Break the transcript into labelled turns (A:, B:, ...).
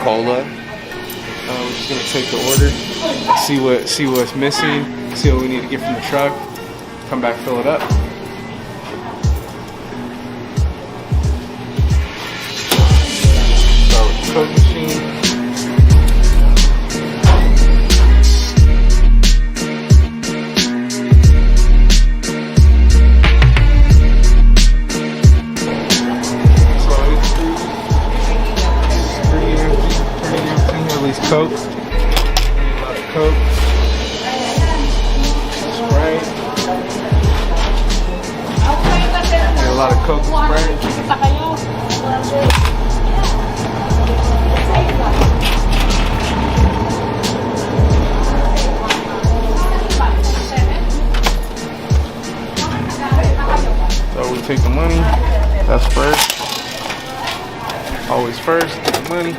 A: Coca-Cola.
B: We're just gonna take the order, see what's missing, see what we need to get from the truck, come back, fill it up. Start with the Coke machine. Coke, a lot of Coke, Sprite, a lot of Coke and Sprite. So we take the money, that's first, always first, take the money.